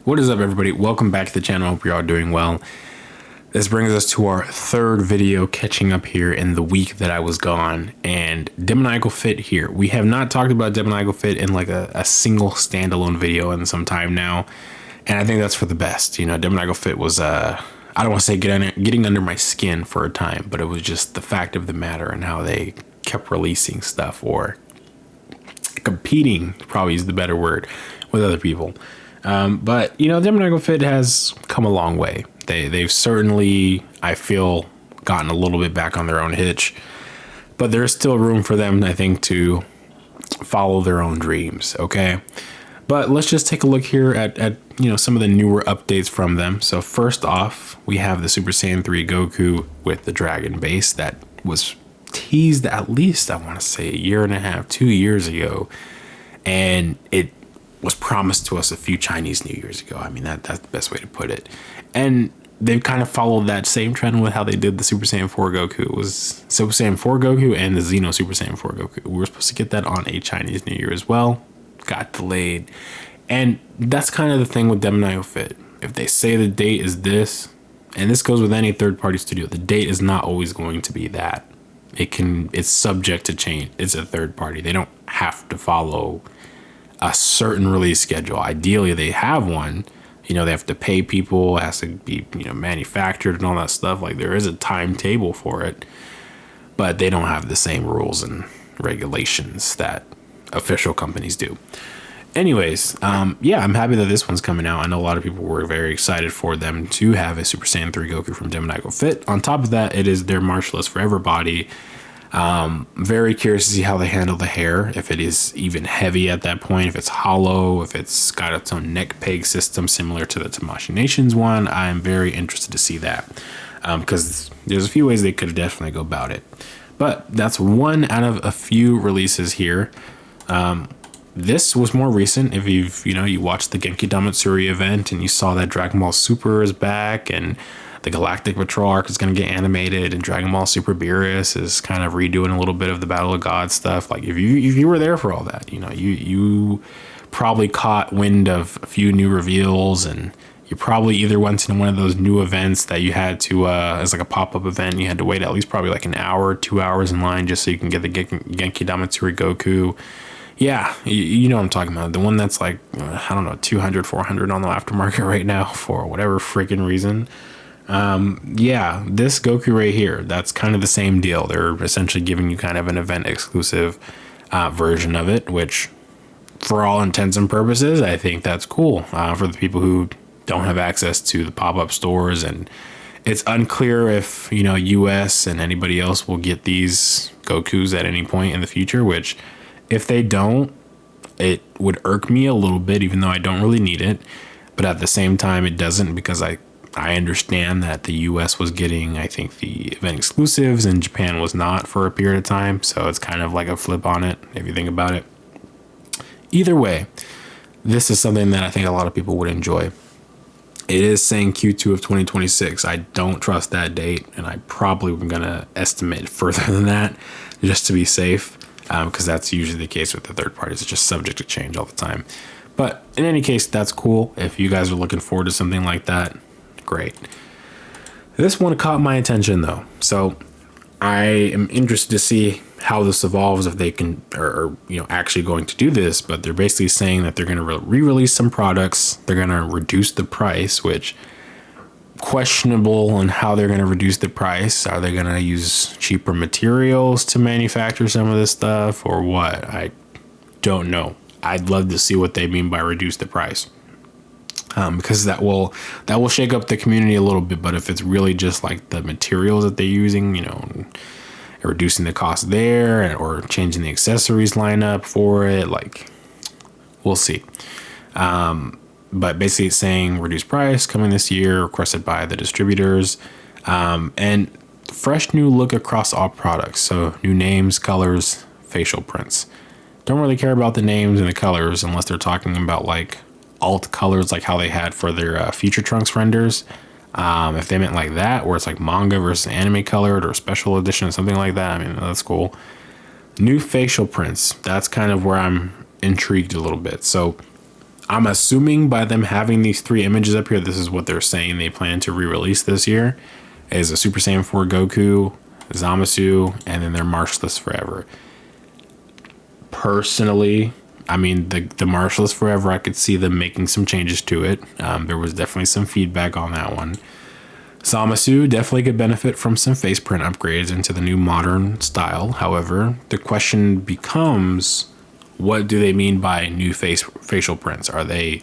What is up, everybody? Welcome back to the channel. Hope you're all doing well. This brings us to our third video catching up here in the week that I was gone, and Demoniacal Fit here. We have not talked about Demoniacal Fit in like a single standalone video in some time now, and I think that's for the best. You know, Demoniacal Fit was I don't want to say getting under my skin for a time, but it was just the fact of the matter and how they kept releasing stuff, or competing probably is the better word, with other people. But you know, Demoniacal Fit has come a long way. They've certainly, I feel, gotten a little bit back on their own hitch, but there's still room for them, I think, to follow their own dreams. Okay, but let's just take a look here at you know, some of the newer updates from them. So first off, we have the Super Saiyan 3 Goku with the dragon base that was teased at least, I want to say, a year and a half, 2 years ago, and it was promised to us a few Chinese New Years ago. I mean, that's the best way to put it. And they've kind of followed that same trend with how they did the Super Saiyan 4 Goku. It was Super Saiyan 4 Goku and the Xeno Super Saiyan 4 Goku. We were supposed to get that on a Chinese New Year as well. Got delayed. And that's kind of the thing with Demoniacal Fit. If they say the date is this, and this goes with any third-party studio, the date is not always going to be that. It's subject to change. It's a third party. They don't have to follow a certain release schedule. Ideally, they have one. You know, they have to pay people, it has to be, you know, manufactured and all that stuff. Like, there is a timetable for it, but they don't have the same rules and regulations that official companies do. Anyways, yeah, I'm happy that this one's coming out. I know a lot of people were very excited for them to have a Super Saiyan 3 Goku from Demoniacal Fit. On top of that, it is their Martialist Forever body. Very curious to see how they handle the hair, if it is even heavy at that point, if it's hollow, if it's got its own neck peg system similar to the Tamashii Nations one. I'm very interested to see that, because there's a few ways they could definitely go about it. But that's one out of a few releases here. This was more recent. If you watched the Genki Damatsuri event and you saw that Dragon Ball Super is back, and the Galactic Patrol arc is going to get animated, and Dragon Ball Super Beerus is kind of redoing a little bit of the Battle of God stuff. Like, if you were there for all that, you know, you probably caught wind of a few new reveals, and you probably either went to one of those new events that you had to, as like a pop-up event, you had to wait at least probably like an hour, 2 hours in line just so you can get the Genki Damatsuri Goku. Yeah, you know what I'm talking about. The one that's like, I don't know, 200, 400 on the aftermarket right now for whatever freaking reason. Yeah, this Goku right here, that's kind of the same deal. They're essentially giving you kind of an event exclusive version of it, which for all intents and purposes, I think that's cool for the people who don't have access to the pop-up stores. And it's unclear if, you know, US and anybody else will get these Gokus at any point in the future, which if they don't, it would irk me a little bit, even though I don't really need it. But at the same time, it doesn't, because I understand that the US was getting, I think, the event exclusives and Japan was not for a period of time. So it's kind of like a flip on it, if you think about it. Either way, this is something that I think a lot of people would enjoy. It is saying Q2 of 2026. I don't trust that date, and I probably am going to estimate further than that just to be safe, because that's usually the case with the third parties. It's just subject to change all the time. But in any case, that's cool. If you guys are looking forward to something like that, great. This one caught my attention though, so I am interested to see how this evolves, if they can, or you know, actually going to do this. But they're basically saying that they're going to re-release some products. They're going to reduce the price, which questionable on how they're going to reduce the price. Are they going to use cheaper materials to manufacture some of this stuff, or what? I don't know. I'd love to see what they mean by reduce the price. Because that will shake up the community a little bit. But if it's really just like the materials that they're using, you know, reducing the cost there, or changing the accessories lineup for it, like, we'll see. But basically it's saying reduced price coming this year, requested by the distributors, and fresh new look across all products. So new names, colors, facial prints. Don't really care about the names and the colors unless they're talking about like alt colors, like how they had for their Future Trunks renders. If they meant like that, where it's like manga versus anime colored or special edition or something like that, I mean, that's cool. New facial prints, that's kind of where I'm intrigued a little bit. So I'm assuming by them having these 3 images up here, this is what they're saying they plan to re-release this year, is a Super Saiyan 4 Goku, Zamasu, and then their Marshalless Forever. Personally, I mean, the Marshalless Forever, I could see them making some changes to it. There was definitely some feedback on that one. Zamasu definitely could benefit from some face print upgrades into the new modern style. However, the question becomes, what do they mean by new facial prints? Are they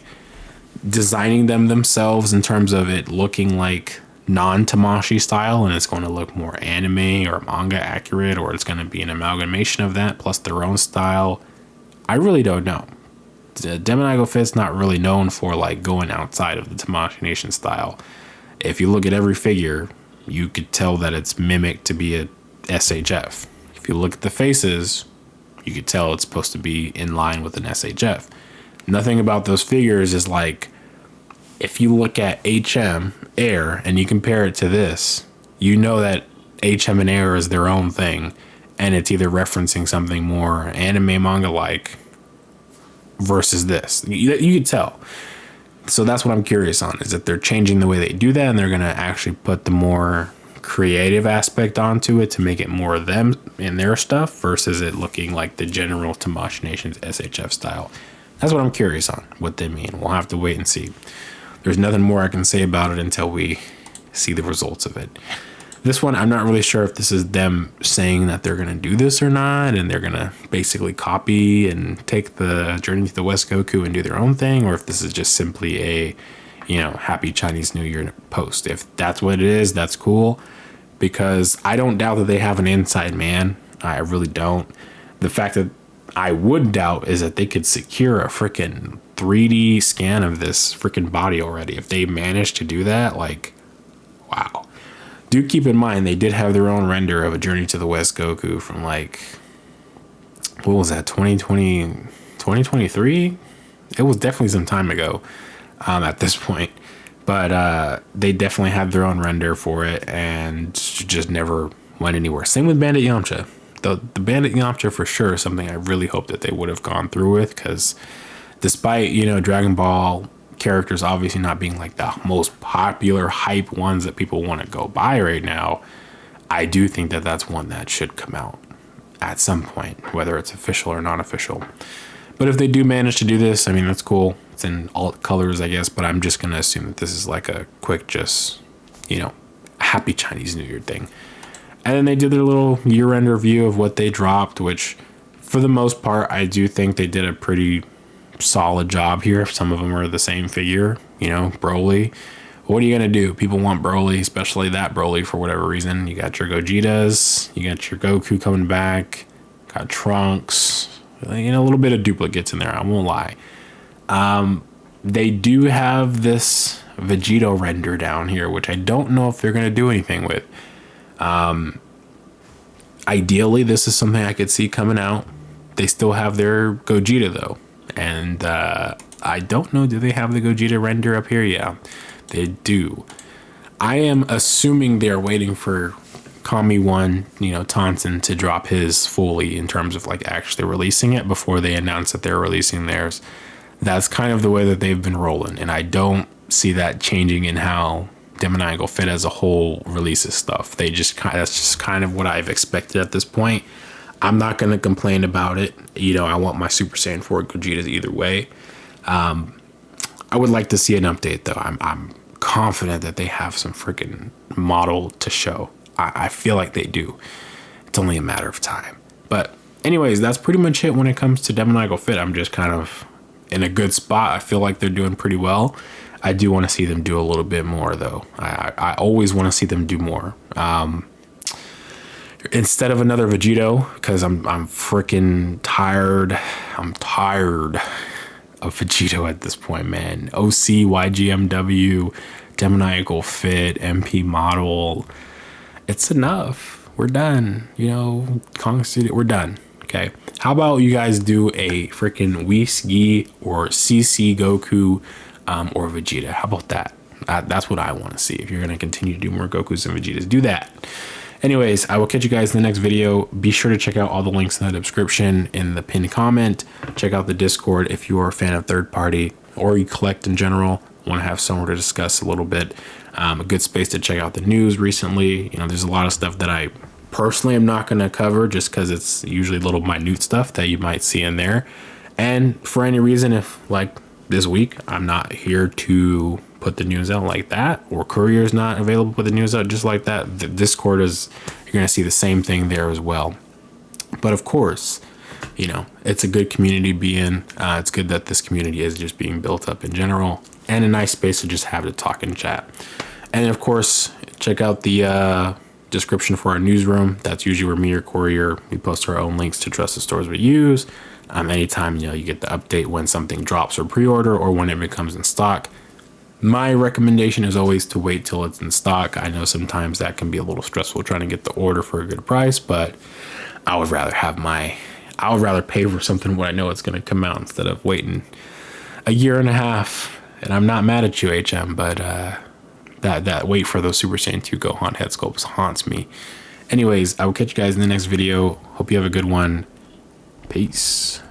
designing them themselves in terms of it looking like non-Tamashii style and it's going to look more anime or manga accurate, or it's going to be an amalgamation of that plus their own style? I really don't know. Demoniacal Fit's not really known for like going outside of the Tamashii Nation style. If you look at every figure, you could tell that it's mimicked to be a SHF. If you look at the faces, you could tell it's supposed to be in line with an SHF. Nothing about those figures is like, if you look at HM, Air, and you compare it to this, you know that HM and Air is their own thing, and it's either referencing something more anime manga-like versus this. You could tell. So that's what I'm curious on, is that they're changing the way they do that, and they're going to actually put the more creative aspect onto it to make it more of them and their stuff versus it looking like the general Tamashii Nation's SHF style. That's what I'm curious on, what they mean. We'll have to wait and see. There's nothing more I can say about it until we see the results of it. This one, I'm not really sure if this is them saying that they're going to do this or not, and they're going to basically copy and take the Journey to the West Goku and do their own thing, or if this is just simply a, Happy Chinese New Year post. If that's what it is, that's cool, because I don't doubt that they have an inside man. I really don't. The fact that I would doubt is that they could secure a freaking 3D scan of this freaking body already. If they managed to do that, like, wow. Do keep in mind, they did have their own render of a Journey to the West Goku from like, what was that, 2020, 2023? It was definitely some time ago at this point. But they definitely had their own render for it and just never went anywhere. Same with Bandit Yamcha. The Bandit Yamcha for sure is something I really hope that they would have gone through with, because despite, Dragon Ball characters obviously not being like the most popular hype ones that people want to go buy right now, I do think that that's one that should come out at some point, whether it's official or not official. But if they do manage to do this, I mean, that's cool. It's in all colors, I guess, but I'm just going to assume that this is like a quick, just, Happy Chinese New Year thing. And then they did their little year-end review of what they dropped, which for the most part, I do think they did a pretty solid job here. Some of them are the same figure, Broly. What are you going to do? People want Broly, especially that Broly for whatever reason. You got your Gogetas, you got your Goku coming back, got Trunks, a little bit of duplicates in there, I won't lie. They do have this Vegito render down here, which I don't know if they're going to do anything with. Ideally, this is something I could see coming out. They still have their Gogeta though. And I don't know, do they have the Gogeta render up here? Yeah, they do. I am assuming they're waiting for KamiOne, Tonson, to drop his fully in terms of like actually releasing it before they announce that they're releasing theirs. That's kind of the way that they've been rolling, and I don't see that changing in how Demoniacal Fit as a whole releases stuff. That's just kind of what I've expected at this point. I'm not going to complain about it. I want my Super Saiyan 4 Gogetas either way. I would like to see an update, though. I'm confident that they have some freaking model to show. I feel like they do. It's only a matter of time. But anyways, that's pretty much it when it comes to Demoniacal Fit. I'm just kind of in a good spot. I feel like they're doing pretty well. I do want to see them do a little bit more, though. I always want to see them do more. Instead of another Vegito, because I'm freaking tired. I'm tired of Vegito at this point, man. OC, YGMW, Demoniacal Fit, MP model. It's enough. We're done. Kong City, we're done. Okay. How about you guys do a freaking Ssg or Ssg Goku or Vegeta? How about that? That's what I want to see. If you're going to continue to do more Gokus and Vegetas, do that. Anyways, I will catch you guys in the next video. Be sure to check out all the links in the description, in the pinned comment. Check out the Discord if you are a fan of third party or you collect in general, want to have somewhere to discuss a little bit. A good space to check out the news recently. You know, there's a lot of stuff that I personally am not going to cover just because it's usually little minute stuff that you might see in there. And for any reason, if like this week, I'm not here to put the news out like that, or courier is not available to put the news out just like that, the Discord is, you're going to see the same thing there as well. But of course, you know, it's a good community to be in. It's good that this community is just being built up in general, and a nice space to just have to talk and chat. And of course, check out the description for our newsroom. That's usually where me or courier, we post our own links to trusted stores we use. Anytime, you know, you get the update when something drops or pre-order or when it becomes in stock. My recommendation is always to wait till it's in stock. I know sometimes that can be a little stressful trying to get the order for a good price, but I would rather pay for something when I know it's going to come out instead of waiting a year and a half. And I'm not mad at you, HM, but that wait for those Super Saiyan 2 Gohan head sculpts haunts me. Anyways, I will catch you guys in the next video. Hope you have a good one. Peace.